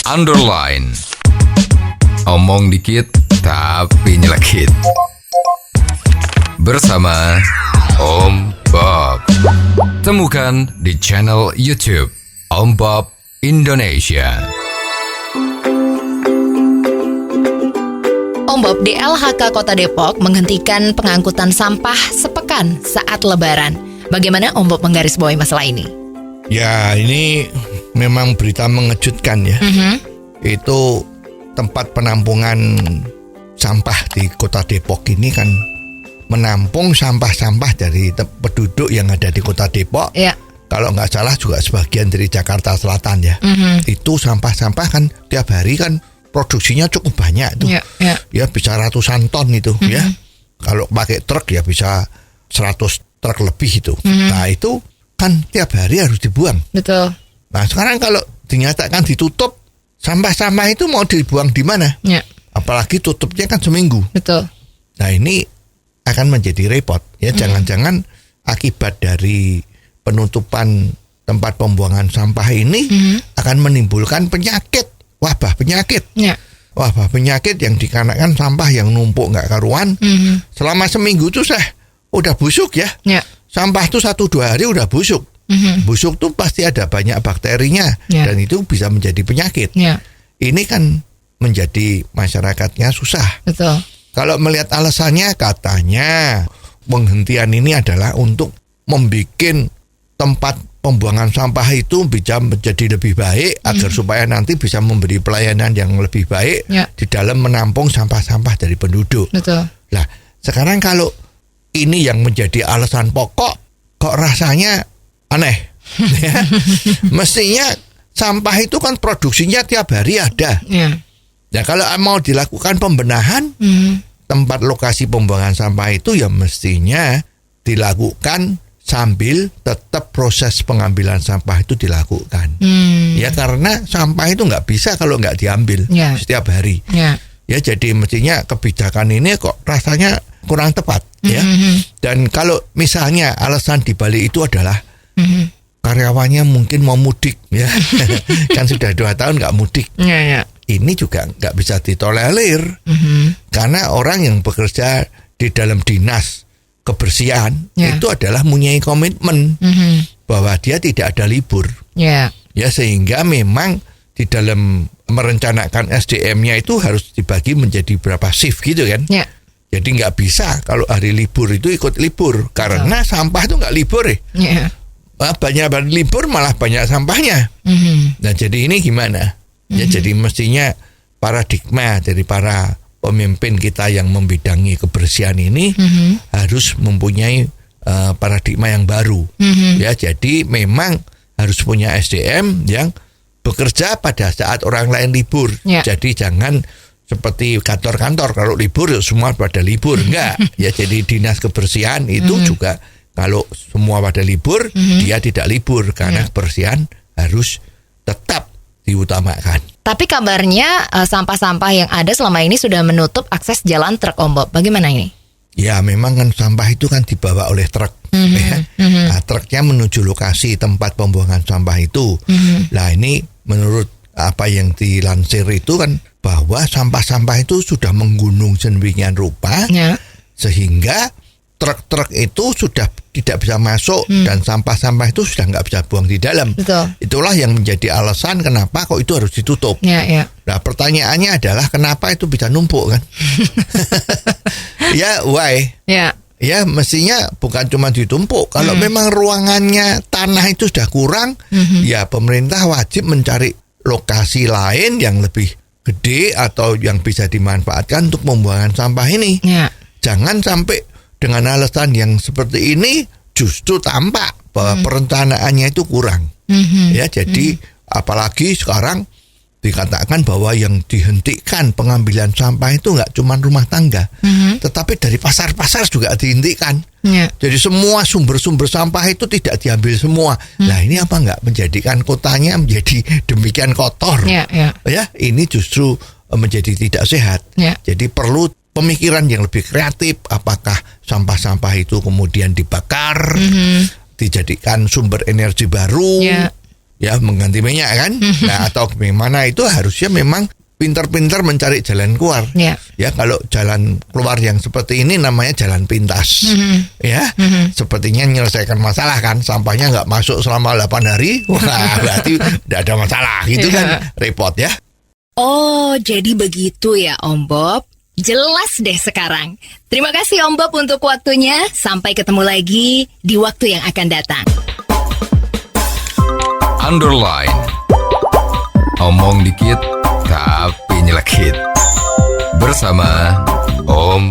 underline. Omong dikit tapi nyelekit. Bersama Om Bob. Temukan di channel YouTube Om Bob Indonesia. Om Bob, di LHK Kota Depok menghentikan pengangkutan sampah sepekan saat Lebaran. Bagaimana Om Bob menggarisbawahi masalah ini? Ya, ini memang berita mengejutkan ya. Itu tempat penampungan sampah di Kota Depok ini kan menampung sampah-sampah dari penduduk yang ada di Kota Depok. Ya. Kalau nggak salah juga sebagian dari Jakarta Selatan ya. Itu sampah-sampah kan tiap hari kan produksinya cukup banyak tuh. Ya bisa ratusan ton itu ya. Kalau pakai truk ya bisa 100 truk lebih itu. Nah itu kan tiap hari harus dibuang. Betul. Nah sekarang kalau dinyatakan ditutup, sampah-sampah itu mau dibuang di mana? Ya. Apalagi tutupnya kan seminggu. Betul. Nah ini akan menjadi repot ya. Jangan-jangan akibat dari penutupan tempat pembuangan sampah ini akan menimbulkan penyakit. Wabah penyakit. Ya. Wabah penyakit yang dikarenakan sampah yang numpuk nggak karuan. Selama seminggu tuh udah busuk ya. Ya. Sampah tuh 1-2 hari udah busuk. Busuk tuh pasti ada banyak bakterinya. Ya. Dan itu bisa menjadi penyakit. Ya. Ini kan menjadi masyarakatnya susah. Betul. Kalau melihat alasannya katanya penghentian ini adalah untuk membuat tempat pembuangan sampah itu bisa menjadi lebih baik agar supaya nanti bisa memberi pelayanan yang lebih baik di dalam menampung sampah-sampah dari penduduk. Betul. Nah, sekarang kalau ini yang menjadi alasan pokok, kok rasanya aneh. Ya. Mestinya sampah itu kan produksinya tiap hari ada. Ya. Ya kalau mau dilakukan pembenahan tempat lokasi pembuangan sampah itu ya mestinya dilakukan sambil tetap proses pengambilan sampah itu dilakukan. Ya karena sampah itu nggak bisa kalau nggak diambil setiap hari. Ya jadi mestinya kebijakan ini kok rasanya kurang tepat ya. Dan kalau misalnya alasan dibalik itu adalah karyawannya mungkin mau mudik ya. Kan sudah 2 tahun nggak mudik. Ini juga nggak bisa ditolerir karena orang yang bekerja di dalam dinas kebersihan itu adalah mempunyai komitmen bahwa dia tidak ada libur. Ya sehingga memang di dalam merencanakan SDM-nya itu harus dibagi menjadi berapa shift gitu kan. Jadi nggak bisa kalau hari libur itu ikut libur karena sampah itu nggak libur ya. Banyak libur malah banyak sampahnya. Nah jadi ini gimana? Ya jadi mestinya paradigma dari para pemimpin kita yang membidangi kebersihan ini harus mempunyai paradigma yang baru. Ya, jadi memang harus punya SDM yang bekerja pada saat orang lain libur. Jadi jangan seperti kantor-kantor kalau libur semua pada libur, enggak. Ya jadi dinas kebersihan itu juga kalau semua pada libur, dia tidak libur karena kebersihan harus tetap diutamakan. Tapi kabarnya sampah-sampah yang ada selama ini sudah menutup akses jalan truk Om Bob. Bagaimana ini? Ya memang kan sampah itu kan dibawa oleh truk. Nah, truknya menuju lokasi tempat pembuangan sampah itu. Nah ini menurut apa yang dilansir itu kan bahwa sampah-sampah itu sudah menggunung sedemikian rupa sehingga truk-truk itu sudah tidak bisa masuk dan sampah-sampah itu sudah nggak bisa buang di dalam. Betul. Itulah yang menjadi alasan kenapa kok itu harus ditutup. Nah pertanyaannya adalah kenapa itu bisa numpuk kan? Ya why? Ya mestinya bukan cuma ditumpuk. Kalau memang ruangannya tanah itu sudah kurang, ya pemerintah wajib mencari lokasi lain yang lebih gede atau yang bisa dimanfaatkan untuk pembuangan sampah ini. Jangan sampai dengan alasan yang seperti ini justru tampak bahwa perencanaannya itu kurang. Ya, jadi apalagi sekarang dikatakan bahwa yang dihentikan pengambilan sampah itu nggak cuma rumah tangga, tetapi dari pasar-pasar juga dihentikan. Jadi semua sumber-sumber sampah itu tidak diambil semua. Nah ini apa nggak menjadikan kotanya menjadi demikian kotor? Ya, ini justru menjadi tidak sehat. Jadi perlu pemikiran yang lebih kreatif. Apakah sampah-sampah itu kemudian dibakar, dijadikan sumber energi baru? ya mengganti minyak kan. Nah, atau bagaimana itu harusnya memang pintar-pintar mencari jalan keluar. Ya. Ya, kalau jalan keluar yang seperti ini namanya jalan pintas. Ya, sepertinya menyelesaikan masalah kan. Sampahnya nggak masuk selama 8 hari, wah berarti tidak ada masalah. Gitu kan repot ya. Oh, jadi begitu ya Om Bob. Jelas deh sekarang. Terima kasih Om Bob untuk waktunya. Sampai ketemu lagi di waktu yang akan datang. Underline. Omong dikit tapi nyelekit. Bersama Om